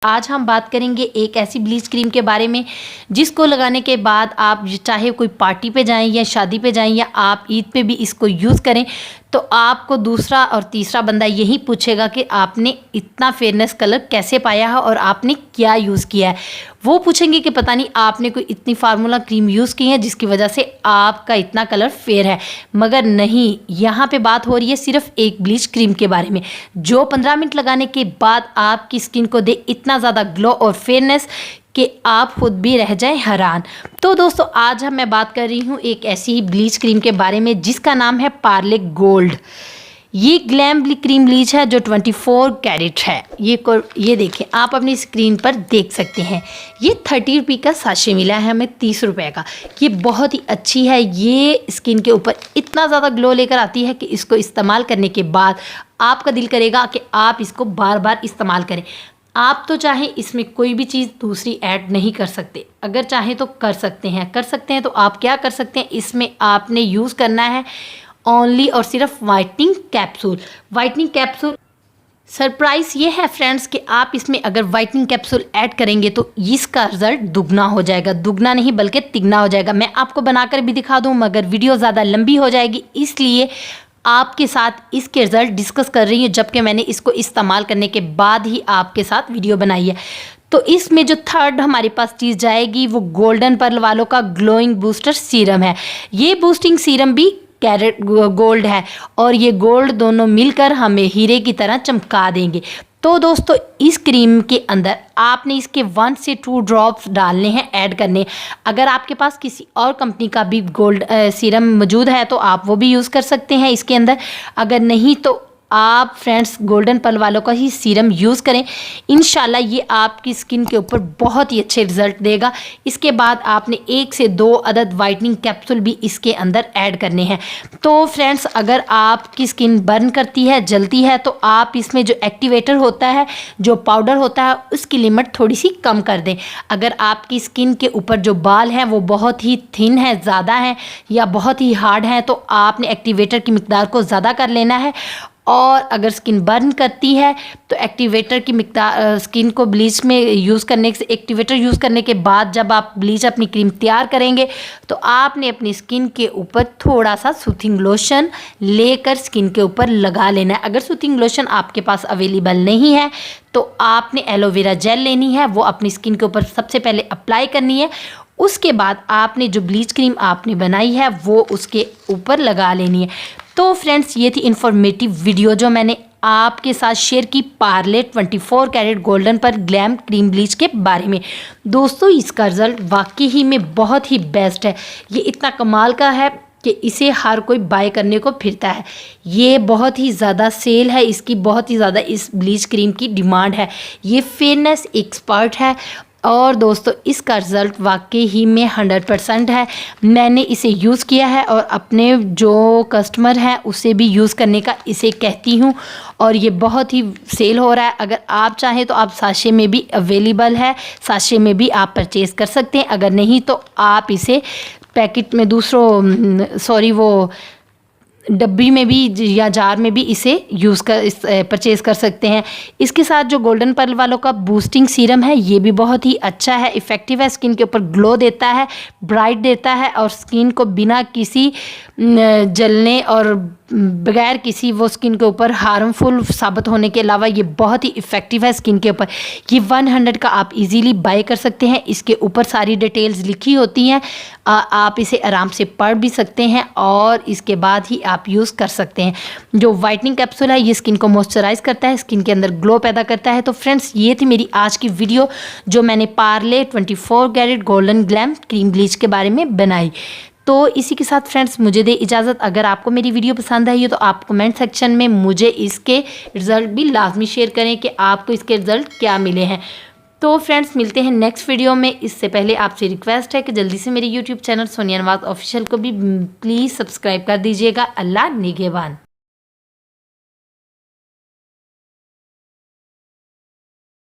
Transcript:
आज हम बात करेंगे एक ऐसी ब्लीच क्रीम के बारे में जिसको लगाने के बाद आप चाहे कोई पार्टी पे जाएं या शादी पे जाएं या आप ईद पे भी इसको यूज़ करें तो आपको दूसरा और तीसरा बंदा यही पूछेगा कि आपने इतना फेयरनेस कलर कैसे पाया है और आपने क्या यूज़ किया है। वो पूछेंगे कि पता नहीं आपने कोई इतनी फार्मूला क्रीम यूज़ की है जिसकी वजह से आपका इतना कलर फेयर है, मगर नहीं, यहाँ पे बात हो रही है सिर्फ एक ब्लीच क्रीम के बारे में जो 15 मिनट लगाने के बाद आपकी स्किन को दे इतना ज़्यादा ग्लो और फेयरनेस कि आप खुद भी रह जाएं हैरान। तो दोस्तों आज मैं बात कर रही हूँ एक ऐसी ही ब्लीच क्रीम के बारे में जिसका नाम है पार्ले गोल्ड। ये ग्लैम क्रीम ब्लीच है जो 24 कैरेट है। ये देखें, आप अपनी स्क्रीन पर देख सकते हैं। ये 30 रुपये का साशे मिला है हमें 30 रुपये का। ये बहुत ही अच्छी है। ये स्किन के ऊपर इतना ज़्यादा ग्लो लेकर आती है कि इसको इस्तेमाल करने के बाद आपका दिल करेगा कि आप इसको बार बार इस्तेमाल करें। आप तो चाहे इसमें कोई भी चीज़ दूसरी ऐड नहीं कर सकते, अगर चाहें तो कर सकते हैं। तो आप क्या कर सकते हैं, इसमें आपने यूज़ करना है ओनली और सिर्फ वाइटनिंग कैप्सूल। सरप्राइज़ ये है फ्रेंड्स कि आप इसमें अगर वाइटनिंग कैप्सूल ऐड करेंगे तो इसका रिज़ल्ट दुगना हो जाएगा, दुगना नहीं बल्कि तिगना हो जाएगा। मैं आपको बनाकर भी दिखा दूँ मगर वीडियो ज़्यादा लंबी हो जाएगी, इसलिए आपके साथ इसके रिज़ल्ट डिस्कस कर रही हूँ, जबकि मैंने इसको इस्तेमाल करने के बाद ही आपके साथ वीडियो बनाई है। तो इसमें जो थर्ड हमारे पास चीज़ जाएगी वो गोल्डन पर्ल वालों का ग्लोइंग बूस्टर सीरम है। ये बूस्टिंग सीरम भी कैरेट गोल्ड है और ये गोल्ड दोनों मिलकर हमें हीरे की तरह चमका देंगे। तो दोस्तों इस क्रीम के अंदर आपने इसके 1 से 2 ड्रॉप्स डालने हैं, ऐड करने। अगर आपके पास किसी और कंपनी का भी गोल्ड सीरम मौजूद है तो आप वो भी यूज़ कर सकते हैं इसके अंदर। अगर नहीं तो आप फ्रेंड्स गोल्डन पर्ल वालों का ही सीरम यूज़ करें। इंशाल्लाह ये आपकी स्किन के ऊपर बहुत ही अच्छे रिजल्ट देगा। इसके बाद आपने 1 से 2 अदद वाइटनिंग कैप्सूल भी इसके अंदर ऐड करने हैं। तो फ्रेंड्स अगर आपकी स्किन बर्न करती है, जलती है, तो आप इसमें जो एक्टिवेटर होता है, जो पाउडर होता है, उसकी लिमिट थोड़ी सी कम कर दें। अगर आपकी स्किन के ऊपर जो बाल हैं वो बहुत ही थिन है, ज़्यादा हैं या बहुत ही हार्ड हैं, तो आपने एक्टिवेटर की मिकदार को ज़्यादा कर लेना है। और अगर स्किन बर्न करती है तो एक्टिवेटर की मिकदार, स्किन को ब्लीच में यूज़ करने से, एक्टिवेटर यूज़ करने के बाद जब आप ब्लीच अपनी क्रीम तैयार करेंगे तो आपने अपनी स्किन के ऊपर थोड़ा सा सूथिंग लोशन लेकर स्किन के ऊपर लगा लेना है। अगर सूथिंग लोशन आपके पास अवेलेबल नहीं है तो आपने एलोवेरा जेल लेनी है, वो अपनी स्किन के ऊपर सबसे पहले अप्लाई करनी है। उसके बाद आपने जो ब्लीच क्रीम आपने बनाई है वो उसके ऊपर लगा लेनी है। तो फ्रेंड्स ये थी इन्फॉर्मेटिव वीडियो जो मैंने आपके साथ शेयर की पार्ले 24 कैरेट गोल्डन पर ग्लैम क्रीम ब्लीच के बारे में। दोस्तों इसका रिज़ल्ट वाकई ही में बहुत ही बेस्ट है। ये इतना कमाल का है कि इसे हर कोई बाय करने को फिरता है। ये बहुत ही ज़्यादा सेल है इसकी, बहुत ही ज़्यादा इस ब्लीच क्रीम की डिमांड है। ये फेयरनेस एक्सपर्ट है और दोस्तों इसका रिज़ल्ट वाकई ही में 100% है। मैंने इसे यूज़ किया है और अपने जो कस्टमर हैं उसे भी यूज़ करने का इसे कहती हूँ और ये बहुत ही सेल हो रहा है। अगर आप चाहें तो आप साशे में भी अवेलेबल है, साशे में भी आप परचेज़ कर सकते हैं। अगर नहीं तो आप इसे पैकेट में वो डब्बी में भी या जार में भी इसे परचेज़ कर सकते हैं। इसके साथ जो गोल्डन पर्ल वालों का बूस्टिंग सीरम है ये भी बहुत ही अच्छा है, इफ़ेक्टिव है, स्किन के ऊपर ग्लो देता है, ब्राइट देता है और स्किन को बिना किसी जलने और बगैर किसी वो स्किन के ऊपर हार्मफुल साबित होने के अलावा ये बहुत ही इफ़ेक्टिव है स्किन के ऊपर। ये 100 का आप इजीली बाय कर सकते हैं। इसके ऊपर सारी डिटेल्स लिखी होती हैं, आप इसे आराम से पढ़ भी सकते हैं और इसके बाद ही आप यूज़ कर सकते हैं। जो वाइटनिंग कैप्सूल है ये स्किन को मॉइस्चराइज करता है, स्किन के अंदर ग्लो पैदा करता है। तो फ्रेंड्स ये थी मेरी आज की वीडियो जो मैंने Parle 24 carat golden glam cream bleach के बारे में बनाई। तो इसी के साथ फ्रेंड्स मुझे दे इजाज़त। अगर आपको मेरी वीडियो पसंद आई हो तो आप कमेंट सेक्शन में मुझे इसके रिज़ल्ट भी लाजमी शेयर करें कि आपको इसके रिज़ल्ट क्या मिले हैं। तो फ्रेंड्स मिलते हैं नेक्स्ट वीडियो में। इससे पहले आपसे रिक्वेस्ट है कि जल्दी से मेरे यूट्यूब चैनल सोनिया नवाज़ ऑफिशियल को भी प्लीज़ सब्सक्राइब कर दीजिएगा। अल्लाह निगहबान।